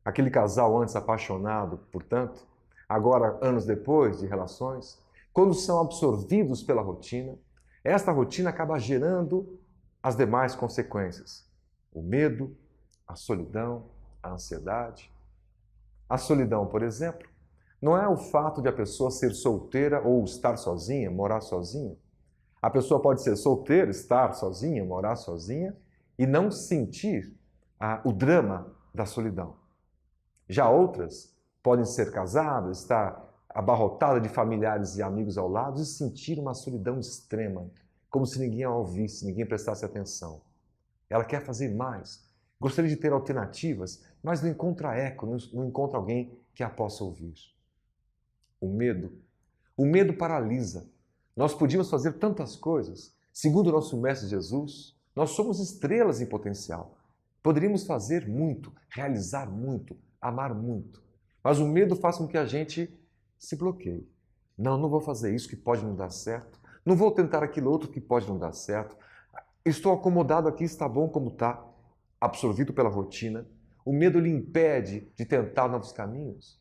Aquele casal antes apaixonado, portanto, agora anos depois de relações, quando são absorvidos pela rotina, esta rotina acaba gerando as demais consequências. O medo, a solidão, a ansiedade. A solidão, por exemplo, não é o fato de a pessoa ser solteira ou estar sozinha, morar sozinha. A pessoa pode ser solteira, estar sozinha, morar sozinha e não sentir o drama da solidão. Já outras podem ser casadas, estar abarrotada de familiares e amigos ao lado e sentir uma solidão extrema, como se ninguém a ouvisse, ninguém prestasse atenção. Ela quer fazer mais, gostaria de ter alternativas, mas não encontra eco, não encontra alguém que a possa ouvir. O medo paralisa. Nós podíamos fazer tantas coisas. Segundo o nosso Mestre Jesus, nós somos estrelas em potencial. Poderíamos fazer muito, realizar muito, amar muito. Mas o medo faz com que a gente se bloqueie. Não vou fazer isso que pode não dar certo. Não vou tentar aquilo outro que pode não dar certo. Estou acomodado aqui, está bom como está, absorvido pela rotina. O medo lhe impede de tentar novos caminhos,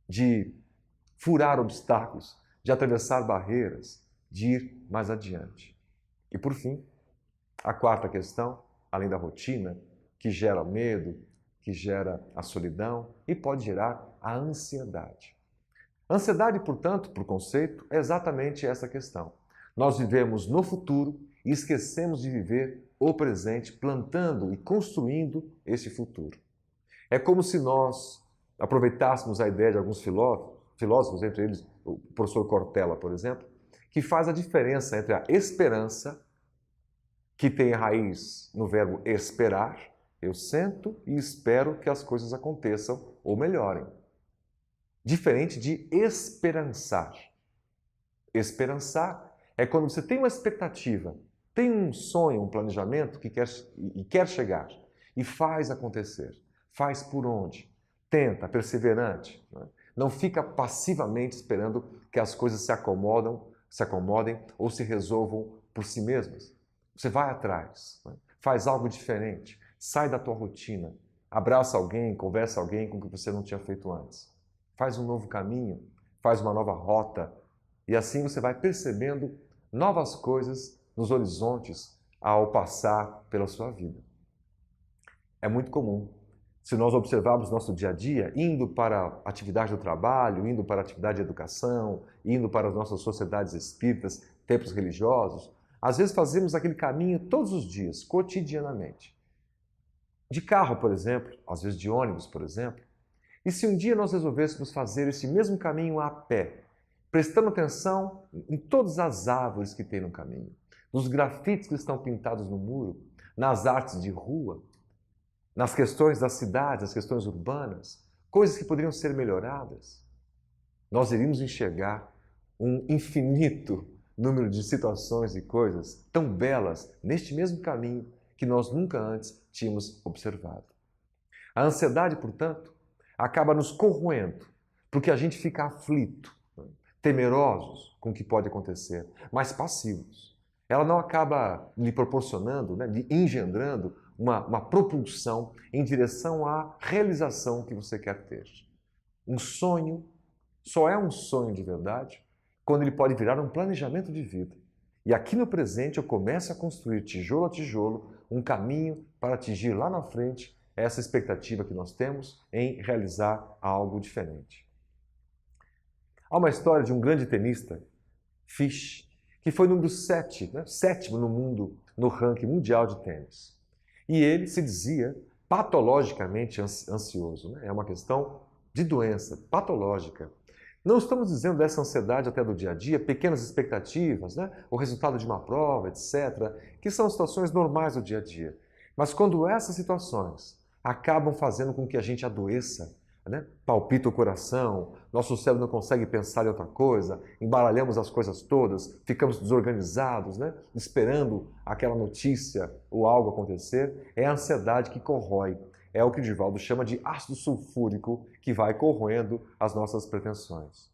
de furar obstáculos, de atravessar barreiras, de ir mais adiante. E por fim, a quarta questão, além da rotina, que gera medo, que gera a solidão e pode gerar a ansiedade. A ansiedade, portanto, por conceito, é exatamente essa questão. Nós vivemos no futuro e esquecemos de viver o presente, plantando e construindo esse futuro. É como se nós aproveitássemos a ideia de alguns filósofos, entre eles o professor Cortella, por exemplo, que faz a diferença entre a esperança, que tem raiz no verbo esperar, eu sento e espero que as coisas aconteçam ou melhorem. Diferente de esperançar. Esperançar é quando você tem uma expectativa, tem um sonho, um planejamento que quer chegar e faz acontecer. Faz por onde? Tenta, perseverante. Não fica passivamente esperando que as coisas se acomodem ou se resolvam por si mesmas. Você vai atrás, faz algo diferente, sai da tua rotina, abraça alguém, conversa alguém com que você não tinha feito antes. Faz um novo caminho, faz uma nova rota E assim você vai percebendo novas coisas nos horizontes ao passar pela sua vida. É muito comum, se nós observarmos nosso dia a dia, indo para a atividade do trabalho, indo para a atividade de educação, indo para as nossas sociedades espíritas, templos religiosos, às vezes fazemos aquele caminho todos os dias, cotidianamente. De carro, por exemplo, às vezes de ônibus, por exemplo. E se um dia nós resolvêssemos fazer esse mesmo caminho a pé, prestando atenção em todas as árvores que tem no caminho, nos grafites que estão pintados no muro, nas artes de rua, nas questões das cidades, as questões urbanas, coisas que poderiam ser melhoradas, nós iríamos enxergar um infinito número de situações e coisas tão belas neste mesmo caminho que nós nunca antes tínhamos observado. A ansiedade, portanto, acaba nos corroendo, porque a gente fica aflito, temerosos com o que pode acontecer, mas passivos. Ela não acaba lhe proporcionando, lhe engendrando uma propulsão em direção à realização que você quer ter. Um sonho só é um sonho de verdade quando ele pode virar um planejamento de vida. E aqui no presente eu começo a construir tijolo a tijolo um caminho para atingir lá na frente essa expectativa que nós temos em realizar algo diferente. Há uma história de um grande tenista, Fish, que foi número 7, sétimo no mundo no ranking mundial de tênis. E ele se dizia patologicamente ansioso. É uma questão de doença patológica. Não estamos dizendo dessa ansiedade até do dia a dia, pequenas expectativas, o resultado de uma prova, etc., que são situações normais do dia a dia. Mas quando essas situações acabam fazendo com que a gente adoeça, palpita o coração, nosso cérebro não consegue pensar em outra coisa, embaralhamos as coisas todas, ficamos desorganizados, esperando aquela notícia ou algo acontecer, é a ansiedade que corrói. É o que o Divaldo chama de ácido sulfúrico que vai corroendo as nossas pretensões.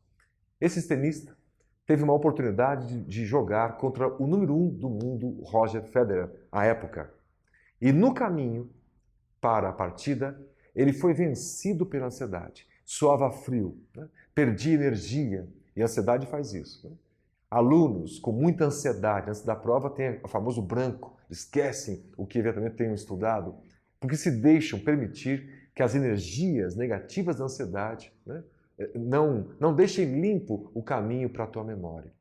Esse tenista teve uma oportunidade de jogar contra o número 1 do mundo, Roger Federer, à época. E no caminho para a partida, ele foi vencido pela ansiedade. Suava frio, perdia energia, e a ansiedade faz isso. Alunos com muita ansiedade antes da prova têm o famoso branco, esquecem o que eventualmente tenham estudado, porque se deixam permitir que as energias negativas da ansiedade não deixem limpo o caminho para a tua memória.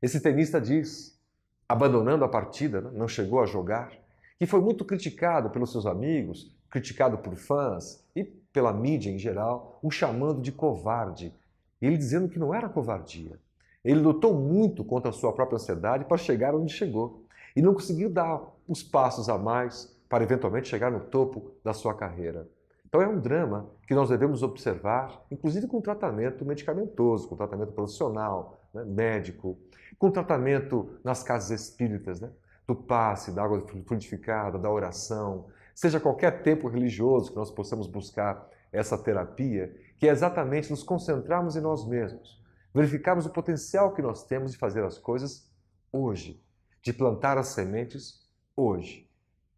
Esse tenista diz, abandonando a partida, não chegou a jogar, que foi muito criticado pelos seus amigos, criticado por fãs e pela mídia em geral, o chamando de covarde. E ele dizendo que não era covardia. Ele lutou muito contra a sua própria ansiedade para chegar onde chegou. E não conseguiu dar os passos a mais para eventualmente chegar no topo da sua carreira. Então é um drama que nós devemos observar, inclusive com tratamento medicamentoso, com tratamento profissional, médico, com tratamento nas casas espíritas, do passe, da água fluidificada, da oração, seja qualquer tempo religioso que nós possamos buscar essa terapia, que é exatamente nos concentrarmos em nós mesmos, verificarmos o potencial que nós temos de fazer as coisas hoje, de plantar as sementes hoje.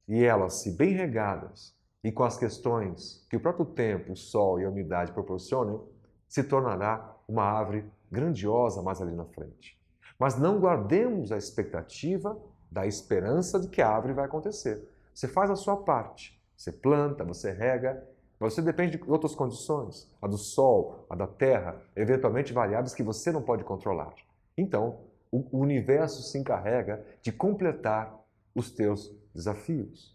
E elas, se bem regadas e com as questões que o próprio tempo, o sol e a umidade proporcionam, se tornará uma árvore grandiosa mais ali na frente. Mas não guardemos a expectativa da esperança de que a árvore vai acontecer. Você faz a sua parte, você planta, você rega, mas você depende de outras condições, a do sol, a da terra, eventualmente variáveis que você não pode controlar. Então, o universo se encarrega de completar os teus desafios.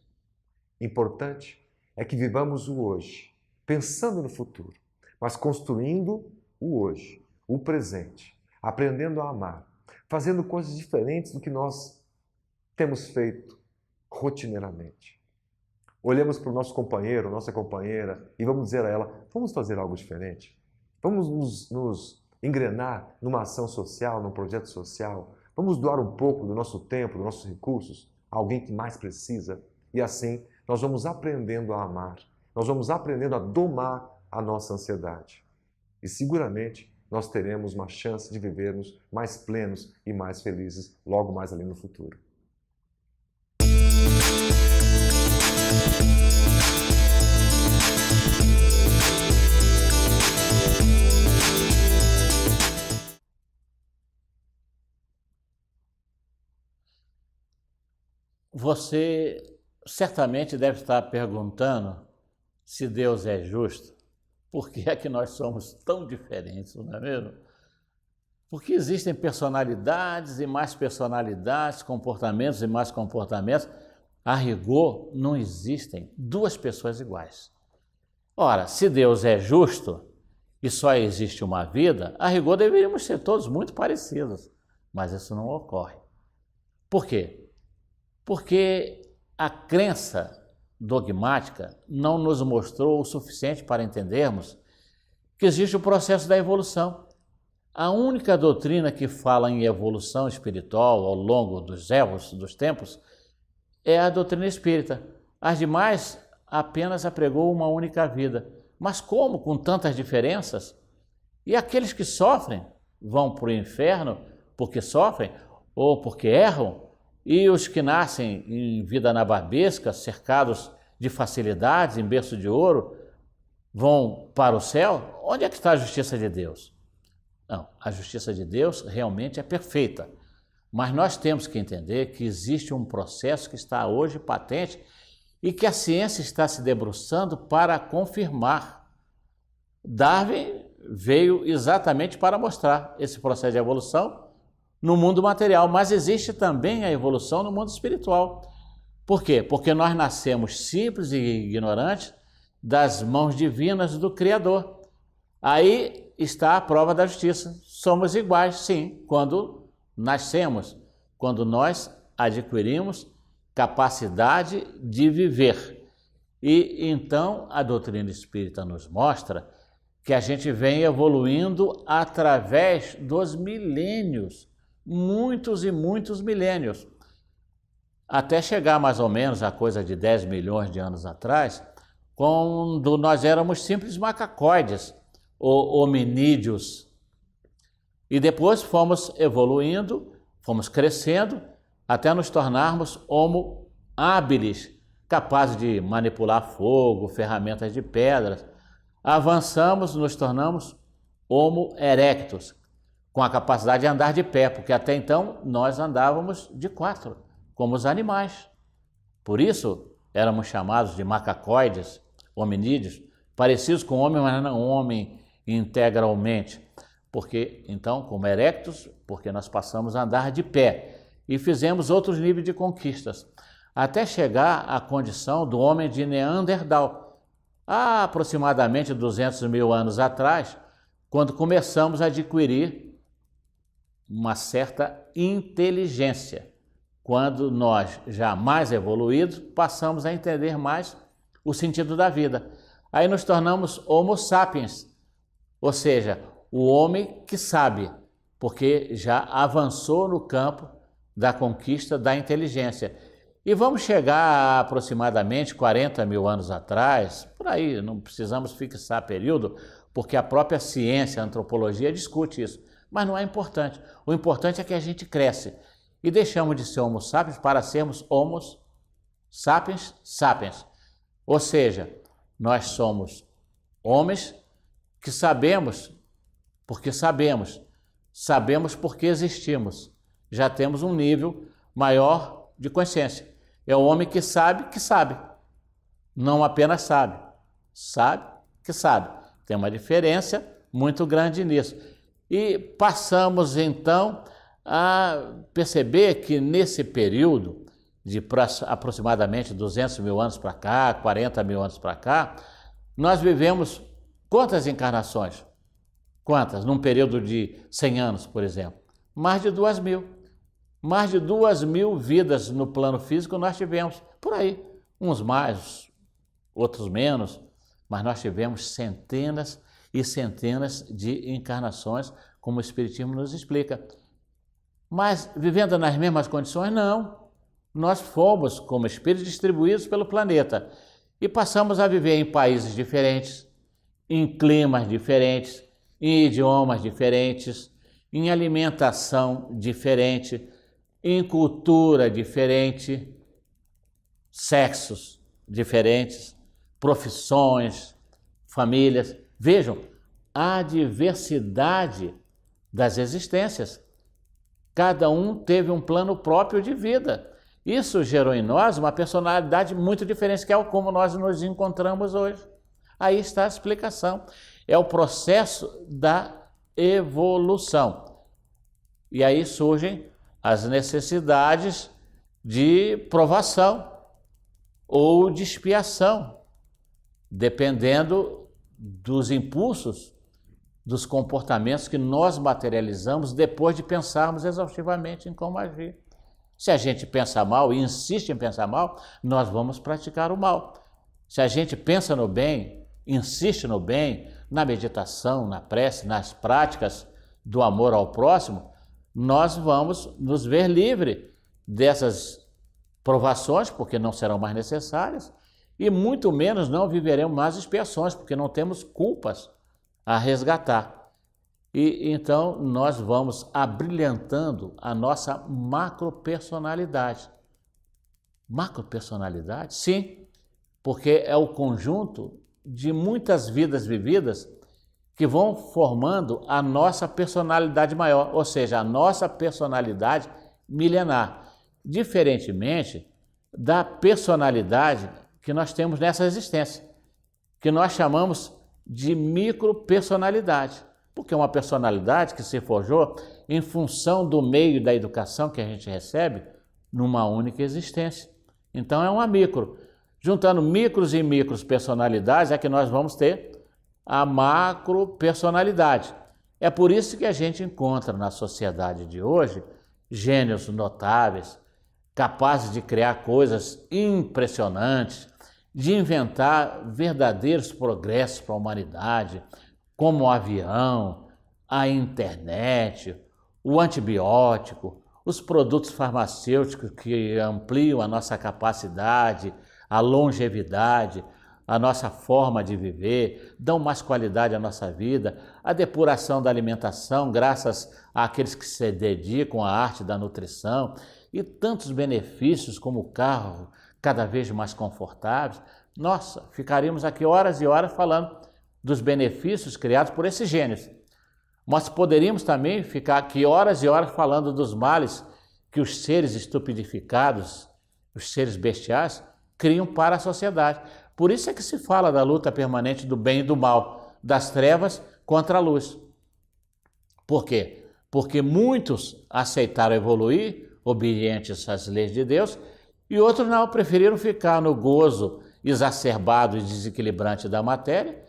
Importante é que vivamos o hoje, pensando no futuro, mas construindo o hoje, o presente, aprendendo a amar, fazendo coisas diferentes do que nós temos feito rotineiramente. Olhamos para o nosso companheiro, nossa companheira, e vamos dizer a ela, vamos fazer algo diferente? Vamos nos engrenar numa ação social, num projeto social? Vamos doar um pouco do nosso tempo, dos nossos recursos a alguém que mais precisa? E assim, nós vamos aprendendo a amar, nós vamos aprendendo a domar a nossa ansiedade. E seguramente nós teremos uma chance de vivermos mais plenos e mais felizes logo mais ali no futuro. Você certamente deve estar perguntando se Deus é justo. Por que é que nós somos tão diferentes, não é mesmo? Porque existem personalidades e mais personalidades, comportamentos e mais comportamentos. A rigor, não existem duas pessoas iguais. Ora, se Deus é justo e só existe uma vida, a rigor deveríamos ser todos muito parecidos, mas isso não ocorre. Por quê? Porque a crença dogmática não nos mostrou o suficiente para entendermos que existe o processo da evolução. A única doutrina que fala em evolução espiritual ao longo dos erros, dos tempos, é a doutrina espírita. As demais apenas apregou uma única vida. Mas como com tantas diferenças? E aqueles que sofrem vão para o inferno porque sofrem ou porque erram? E os que nascem em vida nababesca, cercados de facilidades, em berço de ouro, vão para o céu? Onde é que está a justiça de Deus? Não, a justiça de Deus realmente é perfeita. Mas nós temos que entender que existe um processo que está hoje patente e que a ciência está se debruçando para confirmar. Darwin veio exatamente para mostrar esse processo de evolução no mundo material, mas existe também a evolução no mundo espiritual. Por quê? Porque nós nascemos simples e ignorantes das mãos divinas do Criador. Aí está a prova da justiça. Somos iguais, sim, quando nascemos, quando nós adquirimos capacidade de viver. E então a doutrina espírita nos mostra que a gente vem evoluindo através dos milênios, muitos e muitos milênios, até chegar mais ou menos a coisa de 10 milhões de anos atrás, quando nós éramos simples macacoides, ou hominídeos. E depois fomos evoluindo, fomos crescendo, até nos tornarmos homo habilis, capazes de manipular fogo, ferramentas de pedras. Avançamos, nos tornamos homo erectus, com a capacidade de andar de pé, porque até então nós andávamos de quatro, como os animais. Por isso éramos chamados de macacoides, hominídeos, parecidos com homem, mas não homem integralmente. Porque então, como erectus, porque nós passamos a andar de pé e fizemos outros níveis de conquistas, até chegar à condição do homem de Neandertal, há aproximadamente 200 mil anos atrás, quando começamos a adquirir uma certa inteligência. Quando nós, já mais evoluídos, passamos a entender mais o sentido da vida. Aí nos tornamos Homo sapiens, ou seja, o homem que sabe, porque já avançou no campo da conquista da inteligência. E vamos chegar a aproximadamente 40 mil anos atrás, por aí, não precisamos fixar período, porque a própria ciência, a antropologia discute isso, mas não é importante. O importante é que a gente cresce e deixamos de ser Homo sapiens para sermos Homo sapiens sapiens. Ou seja, nós somos homens que sabemos porque sabemos, sabemos porque existimos. Já temos um nível maior de consciência. É o homem que sabe, não apenas sabe que sabe. Tem uma diferença muito grande nisso. E passamos então a perceber que nesse período de aproximadamente 200 mil anos para cá, 40 mil anos para cá, nós vivemos quantas encarnações? Quantas? Num período de 100 anos, por exemplo. Mais de 2.000. Mais de 2.000 vidas no plano físico nós tivemos. Por aí. Uns mais, outros menos. Mas nós tivemos centenas e centenas de encarnações, como o Espiritismo nos explica. Mas vivendo nas mesmas condições? Não. Nós fomos, como espíritos, distribuídos pelo planeta. E passamos a viver em países diferentes, em climas diferentes, em idiomas diferentes, em alimentação diferente, em cultura diferente, sexos diferentes, profissões, famílias. Vejam, a diversidade das existências. Cada um teve um plano próprio de vida. Isso gerou em nós uma personalidade muito diferente, que é como nós nos encontramos hoje. Aí está a explicação. É o processo da evolução. E aí surgem as necessidades de provação ou de expiação, dependendo dos impulsos, dos comportamentos que nós materializamos depois de pensarmos exaustivamente em como agir. Se a gente pensa mal e insiste em pensar mal, nós vamos praticar o mal. Se a gente pensa no bem, insiste no bem, na meditação, na prece, nas práticas do amor ao próximo, nós vamos nos ver livre dessas provações, porque não serão mais necessárias, e muito menos não viveremos mais expiações, porque não temos culpas a resgatar. E então nós vamos abrilhantando a nossa macropersonalidade. Macropersonalidade? Sim, porque é o conjunto de muitas vidas vividas que vão formando a nossa personalidade maior, ou seja, a nossa personalidade milenar, diferentemente da personalidade que nós temos nessa existência, que nós chamamos de micropersonalidade, porque é uma personalidade que se forjou em função do meio e da educação que a gente recebe numa única existência. Então é uma micro. Juntando micros e micros personalidades é que nós vamos ter a macropersonalidade. É por isso que a gente encontra na sociedade de hoje gênios notáveis, capazes de criar coisas impressionantes, de inventar verdadeiros progressos para a humanidade, como o avião, a internet, o antibiótico, os produtos farmacêuticos que ampliam a nossa capacidade, a longevidade, a nossa forma de viver, dão mais qualidade à nossa vida, a depuração da alimentação, graças àqueles que se dedicam à arte da nutrição, e tantos benefícios como o carro cada vez mais confortáveis. Nossa, ficaríamos aqui horas e horas falando dos benefícios criados por esses gênios. Mas poderíamos também ficar aqui horas e horas falando dos males que os seres estupidificados, os seres bestiais, criam para a sociedade. Por isso é que se fala da luta permanente do bem e do mal, das trevas contra a luz. Por quê? Porque muitos aceitaram evoluir, obedientes às leis de Deus, e outros não, preferiram ficar no gozo exacerbado e desequilibrante da matéria,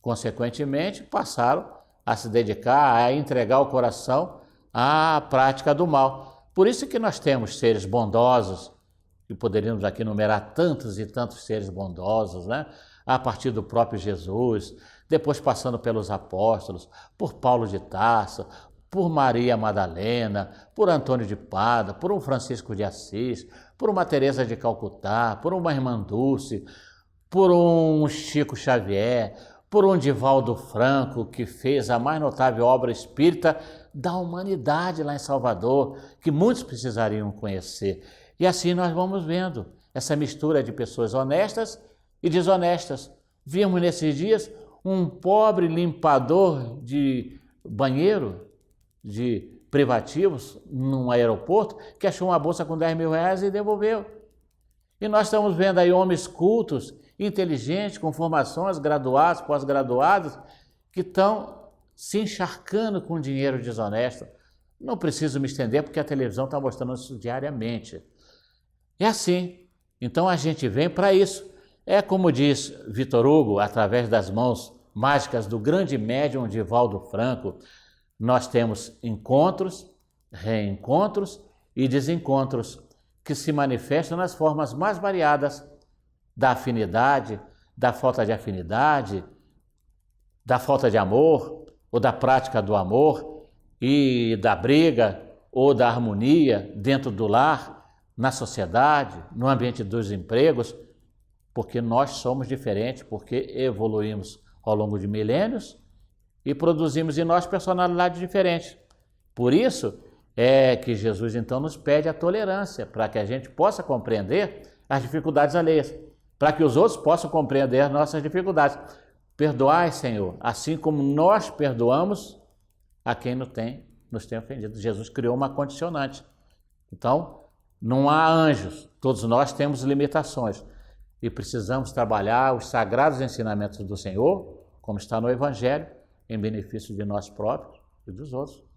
consequentemente passaram a se dedicar, a entregar o coração à prática do mal. Por isso que nós temos seres bondosos, e poderíamos aqui numerar tantos e tantos seres bondosos, né? A partir do próprio Jesus, depois passando pelos apóstolos, por Paulo de Tarso, por Maria Madalena, por Antônio de Pada, por um Francisco de Assis, por uma Teresa de Calcutá, por uma Irmã Dulce, por um Chico Xavier, por um Divaldo Franco, que fez a mais notável obra espírita da humanidade lá em Salvador, que muitos precisariam conhecer. E assim nós vamos vendo essa mistura de pessoas honestas e desonestas. Vimos nesses dias um pobre limpador de banheiro, de privativos, num aeroporto, que achou uma bolsa com 10 mil reais e devolveu. E nós estamos vendo aí homens cultos, inteligentes, com formações, graduados, pós-graduados, que estão se encharcando com dinheiro desonesto. Não preciso me estender, porque a televisão está mostrando isso diariamente. É assim. Então a gente vem para isso. É como diz Vitor Hugo, através das mãos mágicas do grande médium Divaldo Franco, nós temos encontros, reencontros e desencontros que se manifestam nas formas mais variadas da afinidade, da falta de afinidade, da falta de amor ou da prática do amor e da briga ou da harmonia dentro do lar, na sociedade, no ambiente dos empregos, porque nós somos diferentes, porque evoluímos ao longo de milênios e produzimos em nós personalidades diferentes. Por isso é que Jesus então nos pede a tolerância, para que a gente possa compreender as dificuldades alheias, para que os outros possam compreender as nossas dificuldades. Perdoai, Senhor, assim como nós perdoamos a quem nos tem ofendido. Jesus criou uma condicionante. Então, Não há anjos, todos nós temos limitações e precisamos trabalhar os sagrados ensinamentos do Senhor, como está no Evangelho, em benefício de nós próprios e dos outros.